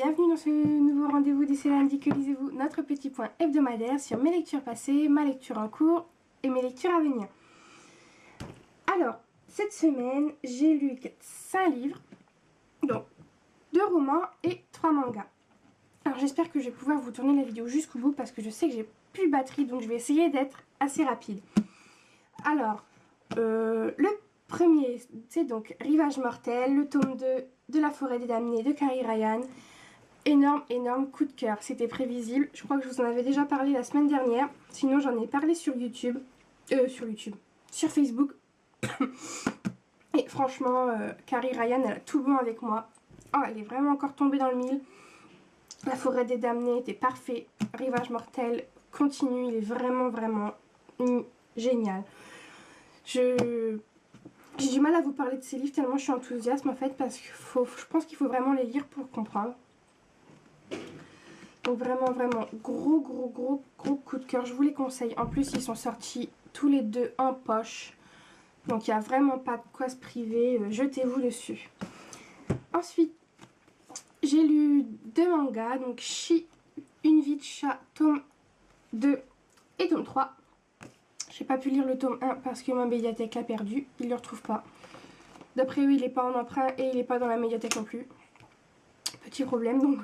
bienvenue dans ce nouveau rendez-vous du C'est lundi que lisez-vous, notre petit point hebdomadaire sur mes lectures passées, ma lecture en cours et mes lectures à venir. Alors, cette semaine, j'ai lu 5 livres, donc 2 romans et 3 mangas. Alors j'espère que je vais pouvoir vous tourner la vidéo jusqu'au bout parce que je sais que j'ai plus de batterie, donc je vais essayer d'être assez rapide. Alors, le premier, c'est donc Rivage mortel, le tome 2 de La forêt des damnés de Carrie Ryan. Énorme coup de cœur, c'était prévisible. Je crois que je vous en avais déjà parlé la semaine dernière. Sinon, j'en ai parlé sur sur Facebook. Et franchement, Carrie Ryan, elle a tout bon avec moi. Oh, elle est vraiment encore tombée dans le mille. La forêt des damnés était parfait. Rivage mortel continue, il est vraiment génial. J'ai du mal à vous parler de ces livres tellement je suis enthousiaste en fait parce que je pense qu'il faut vraiment les lire pour comprendre. Donc vraiment gros coup de cœur, je vous les conseille. En plus ils sont sortis tous les deux en poche. Donc il n'y a vraiment pas de quoi se priver, jetez-vous dessus. Ensuite, j'ai lu 2 mangas, donc Chi, une vie de chat, tome 2 et tome 3. J'ai pas pu lire le tome 1 parce que ma médiathèque l'a perdu, il ne le retrouve pas. D'après eux, il n'est pas en emprunt et il n'est pas dans la médiathèque non plus. Petit problème, donc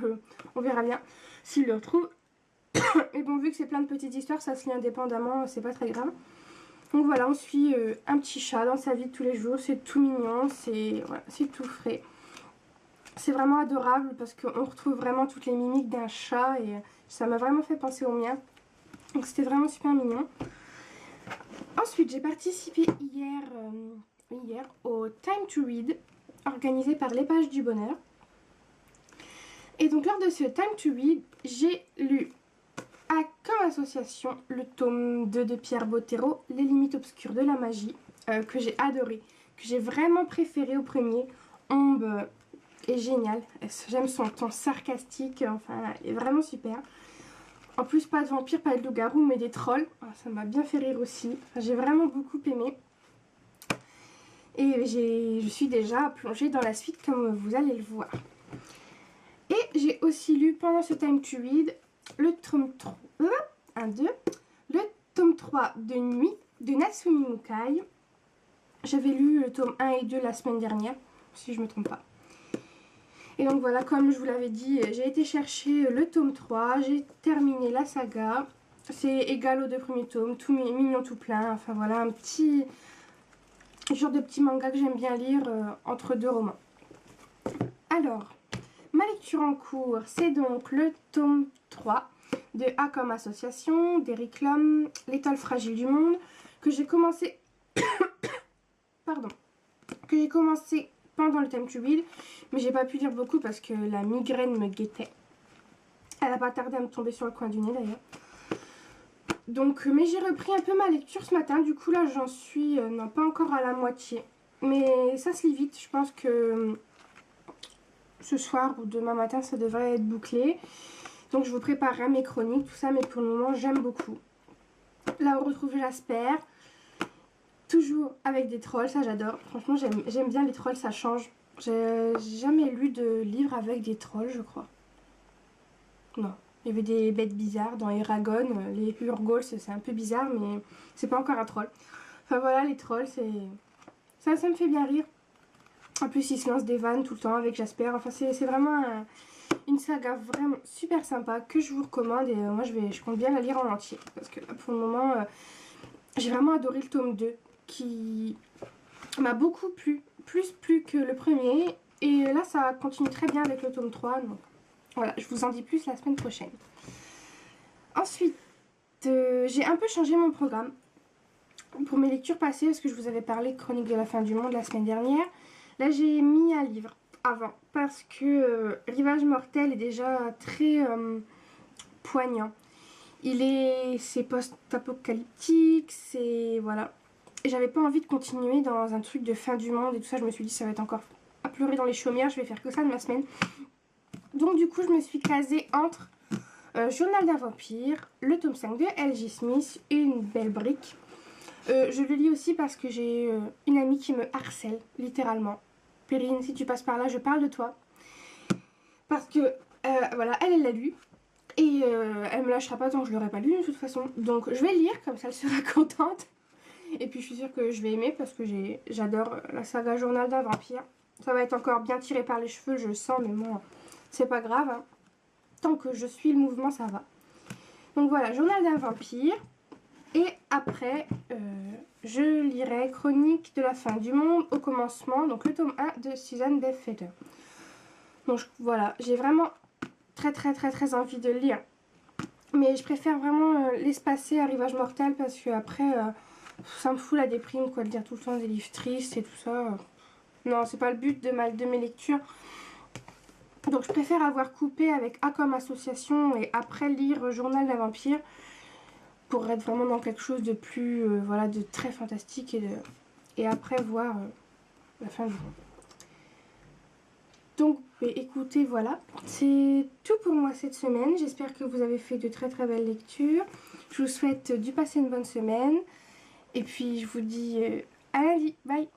on verra bien s'il le retrouve. Et bon, vu que c'est plein de petites histoires, ça se lit indépendamment, c'est pas très grave. Donc voilà, on suit un petit chat dans sa vie de tous les jours, c'est tout mignon, c'est tout frais. C'est vraiment adorable parce qu'on retrouve vraiment toutes les mimiques d'un chat et ça m'a vraiment fait penser au mien. Donc c'était vraiment super mignon. Ensuite, j'ai participé hier au Time to Read organisé par Les Pages du Bonheur. Et donc lors de ce Time to Read, j'ai lu comme association le tome 2 de Pierre Bottero, Les limites obscures de la magie, que j'ai adoré, que j'ai vraiment préféré au premier. Ombre est génial, j'aime son ton sarcastique, enfin elle est vraiment super. En plus pas de vampires, pas de loups-garous mais des trolls, ça m'a bien fait rire aussi, j'ai vraiment beaucoup aimé. Et je suis déjà plongée dans la suite comme vous allez le voir. Et j'ai aussi lu pendant ce Time to Read le tome 3, le tome 3 de Nuit de Natsumi Mukai. J'avais lu le tome 1 et 2 la semaine dernière, si je ne me trompe pas. Et donc voilà, comme je vous l'avais dit, j'ai été chercher le tome 3, j'ai terminé la saga. C'est égal aux 2 premiers tomes, tout mignon, tout plein. Enfin voilà, un petit genre de petit manga que j'aime bien lire entre 2 romans. Alors, ma lecture en cours, c'est donc le tome 3 de A comme association, d'Eric Lhomme, L'étoile fragile du monde, que j'ai commencé pendant le Time to Read, mais j'ai pas pu lire beaucoup parce que la migraine me guettait. Elle a pas tardé à me tomber sur le coin du nez d'ailleurs. Donc, mais j'ai repris un peu ma lecture ce matin, du coup là j'en suis, non pas encore à la moitié, mais ça se lit vite, je pense que ce soir ou demain matin ça devrait être bouclé. Donc je vous préparerai mes chroniques, tout ça, mais pour le moment j'aime beaucoup. Là on retrouve Jasper, toujours avec des trolls, ça j'adore. Franchement j'aime bien les trolls, ça change. J'ai jamais lu de livre avec des trolls, je crois. Non, il y avait des bêtes bizarres dans Eragon, les Urgols c'est un peu bizarre, mais c'est pas encore un troll. Enfin voilà, les trolls, ça me fait bien rire. En plus ils se lancent des vannes tout le temps avec Jasper, enfin c'est vraiment une saga vraiment super sympa que je vous recommande et moi je compte bien la lire en entier parce que là, pour le moment j'ai vraiment adoré le tome 2 qui m'a beaucoup plu, plus que le premier, et là ça continue très bien avec le tome 3, donc voilà, je vous en dis plus la semaine prochaine. Ensuite j'ai un peu changé mon programme pour mes lectures passées parce que je vous avais parlé de Chronique de la fin du monde la semaine dernière. Là j'ai mis un livre avant parce que Rivage mortel est déjà très poignant. C'est post-apocalyptique, c'est voilà. Et j'avais pas envie de continuer dans un truc de fin du monde et tout ça, je me suis dit ça va être encore à pleurer dans les chaumières, je vais faire que ça de ma semaine. Donc du coup je me suis casée entre Journal d'un vampire, le tome 5 de L.J. Smith et une belle brique. Je le lis aussi parce que j'ai une amie qui me harcèle, littéralement. Perrine, si tu passes par là, je parle de toi. Parce que Voilà, elle l'a lu. Et elle me lâchera pas tant que je l'aurai pas lu de toute façon. Donc je vais le lire, comme ça elle sera contente. Et puis je suis sûre que je vais aimer parce que j'adore la saga Journal d'un vampire. Ça va être encore bien tiré par les cheveux, je le sens, mais bon, c'est pas grave. Hein. Tant que je suis le mouvement, ça va. Donc voilà, Journal d'un vampire. Et après, je lirai Chronique de la fin du monde au commencement, donc le tome 1 de Suzanne Bellfeder. Donc voilà, j'ai vraiment très envie de le lire. Mais je préfère vraiment l'espacer à Rivage Mortel parce que après, ça me fout la déprime quoi, de lire tout le temps des livres tristes et tout ça. Non, c'est pas le but de mes lectures. Donc je préfère avoir coupé avec A comme association et après lire Journal d'un vampire pour être vraiment dans quelque chose de plus, voilà, de très fantastique et après voir la fin du monde. Donc écoutez, voilà, c'est tout pour moi cette semaine. J'espère que vous avez fait de très belles lectures. Je vous souhaite de passer une bonne semaine. Et puis je vous dis à lundi. Bye!